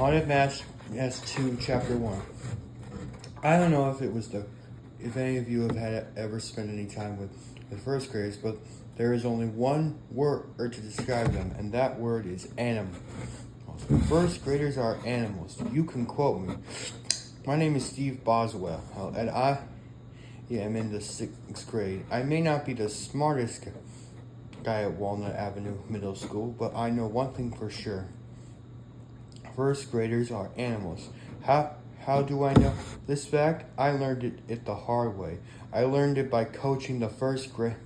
Haunted Mask S2 Chapter 1. I don't know if any of you have ever spent any time with first graders, but there is only one word to describe them, and that word is animal. First graders are animals. You can quote me. My name is Steve Boswell, and I am in the 6th grade. I may not be the smartest guy at Walnut Avenue Middle School, but I know one thing for sure. First graders are animals. How do I know this fact? I learned it the hard way. I learned it by coaching the first grade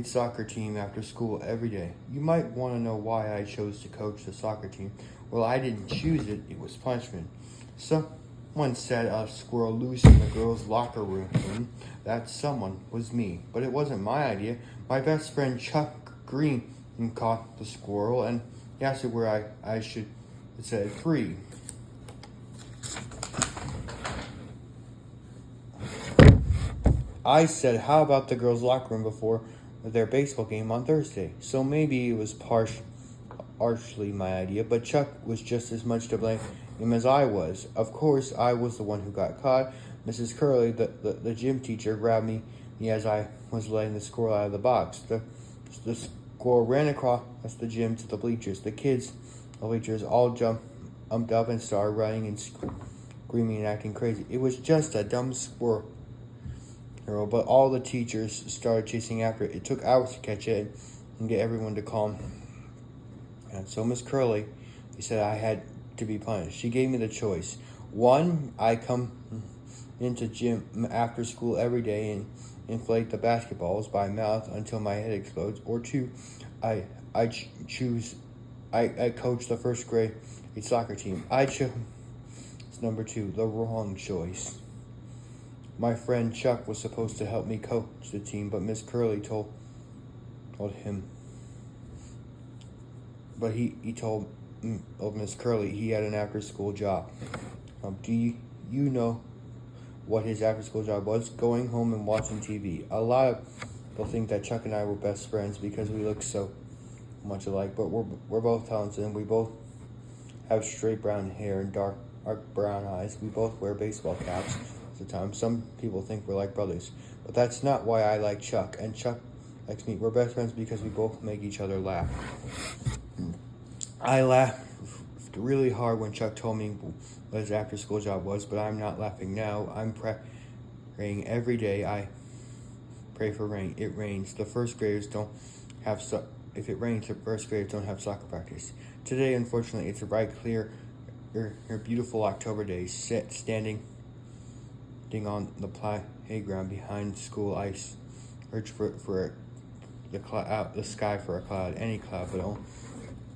soccer team after school every day. You might want to know why I chose to coach the soccer team. Well, I didn't choose it. It was punishment. Someone set a squirrel loose in the girls' locker room. That someone was me. But it wasn't my idea. My best friend Chuck Green caught the squirrel and he asked it where I should. It said 3. I said, how about the girls' locker room before their baseball game on Thursday? So maybe it was partially my idea, but Chuck was just as much to blame as I was. Of course, I was the one who got caught. Mrs. Curley, the gym teacher, grabbed me as I was letting the squirrel out of the box. The squirrel ran across the gym to the bleachers. The kids, the bleachers, all jumped up and started running and screaming and acting crazy. It was just a dumb squirrel. But all the teachers started chasing after it. It took hours to catch it and get everyone to calm. And so Miss Curley, he said I had to be punished. She gave me the choice. 1, I come into gym after school every day and inflate the basketballs by mouth until my head explodes. Or 2, I coach the first grade soccer team. I chose number 2, the wrong choice. My friend Chuck was supposed to help me coach the team, but Miss Curley told him. But he told Miss Curley he had an after-school job. Do you know what his after-school job was? Going home and watching TV. A lot of people think that Chuck and I were best friends because we look so much alike, but we're both talented and we both have straight brown hair and dark brown eyes. We both wear baseball caps. Time. Some people think we're like brothers, but that's not why I like Chuck, and Chuck likes me. We're best friends because we both make each other laugh. I laughed really hard when Chuck told me what his after-school job was, but I'm not laughing now. I'm praying every day. I pray for rain. It rains. The first graders don't have if it rains, the first graders don't have soccer practice. Today, unfortunately, it's a bright, clear, beautiful October day. Standing on the playground behind school, I searched for the sky for a cloud, any cloud, but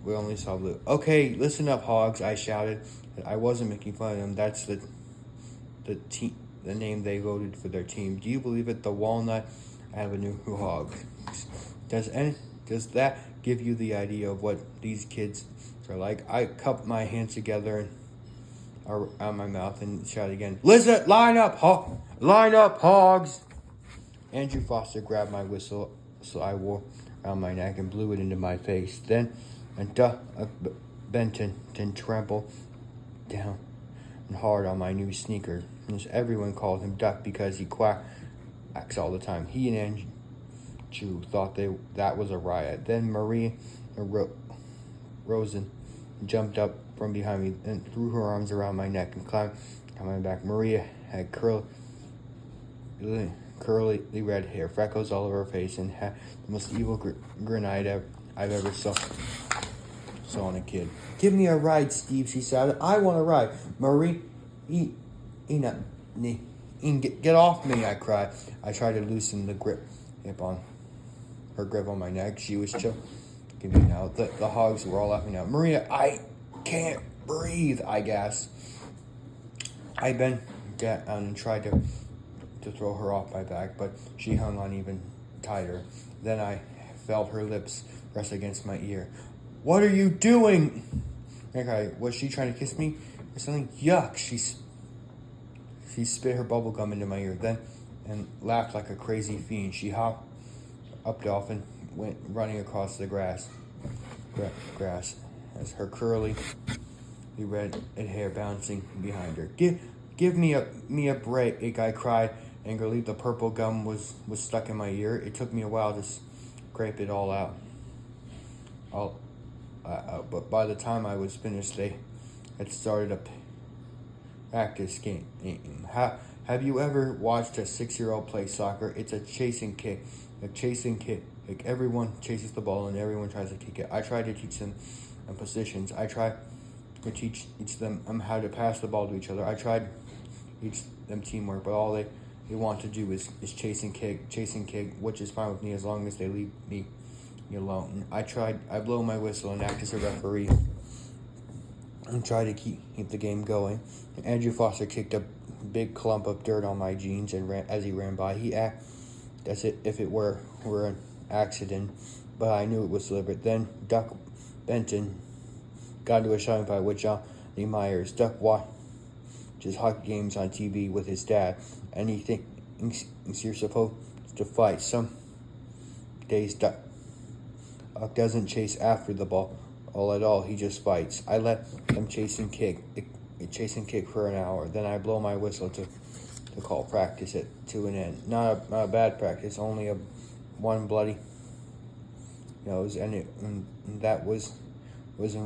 we only saw blue. Okay, listen up, hogs! I shouted. I wasn't making fun of them. That's the name they voted for their team. Do you believe it? The Walnut Avenue Hogs. Does that give you the idea of what these kids are like? I cupped my hands together and around my mouth and shout again, listen, line up, hogs. Andrew Foster grabbed my whistle so I wore around my neck and blew it into my face. Then Benton trampled down hard on my new sneakers. Everyone called him Duck because he quacks all the time. He and Andrew thought that was a riot. Then Maria Rosen jumped up from behind me and threw her arms around my neck and climbed on my back. Maria had curly red hair, freckles all over her face, and had the most evil grin I've ever saw on a kid. Give me a ride, Steve, she shouted. I want a ride. Marie, get off me, I cried. I tried to loosen the grip on my neck. She was choking me now. The hogs were all laughing out. Maria, I can't breathe, I gasped. I bent down and tried to throw her off my back, but she hung on even tighter. Then I felt her lips press against my ear. What are you doing? Okay, was she trying to kiss me or something? Yuck! She spit her bubble gum into my ear, then and laughed like a crazy fiend. She hopped up off and went running across the grass as her curly red hair bouncing behind her. Give me a break, I cried angrily. The purple gum was stuck in my ear. It took me a while to scrape it all out. But by the time I was finished, they had started a practice game. Have you ever watched a 6-year-old play soccer? It's a chasing kick. A chasing kick. Like everyone chases the ball and everyone tries to kick it. I try to teach them positions. I try to teach them how to pass the ball to each other. I tried to teach them teamwork, but all they want to do is chase and kick, which is fine with me as long as they leave me alone. I blow my whistle and act as a referee and try to keep the game going. Andrew Foster kicked a big clump of dirt on my jeans and as he ran by. He acted as if it were an accident, but I knew it was deliberate. Then Duck Benton got into a shouting fight with Johnny Myers. Duck watches hockey games on TV with his dad, and he thinks you're supposed to fight. Some days Duck doesn't chase after the ball at all. He just fights. I let them chase and kick for an hour. Then I blow my whistle to call practice to an end. Not a bad practice, only one bloody nose, and that was a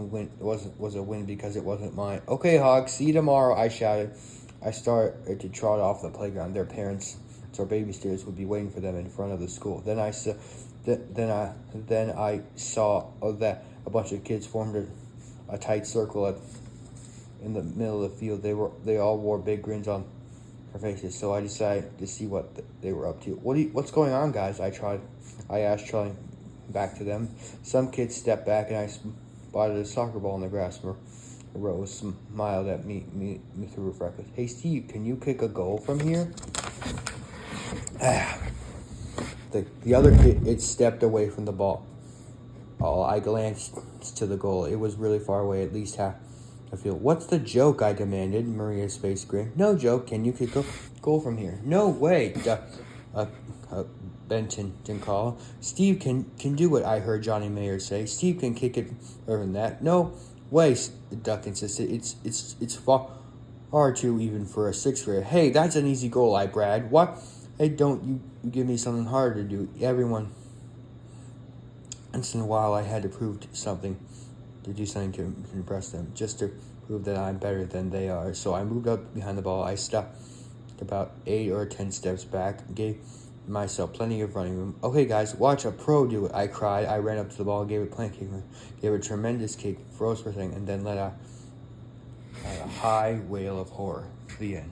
win because it wasn't mine. Okay, Hawks, see you tomorrow, I shouted. I started to trot off the playground. Their parents or babysitters would be waiting for them in front of the school. Then I saw that a bunch of kids formed a tight circle in the middle of the field. They all wore big grins on their faces, so I decided to see what they were up to. What's going on, guys? I asked, trying back to them. Some kids stepped back, and I spotted a soccer ball in the grass. Rose smiled at me through her freckles. Hey, Steve, can you kick a goal from here? The other kid stepped away from the ball. I glanced to the goal. It was really far away, at least half the field. What's the joke? I demanded. Maria's face grinned. No joke. Can you kick a goal from here? No way. Benton didn't call. Steve can do it, I heard Johnny Mayer say. Steve can kick it further than that. No way, Duck insisted. It's far too even for a 6th grader. Hey, that's an easy goal, I bragged. What? Hey, don't you give me something harder to do. Everyone. Once in a while, I had to prove something, to do something to impress them, just to prove that I'm better than they are. So I moved up behind the ball. I stopped about 8 or 10 steps back, gave myself plenty of running room. Okay, guys, watch a pro do it, I cried. I ran up to the ball, gave it plant kick, gave a tremendous kick, froze for a thing, and then let out a high wail of horror. The end.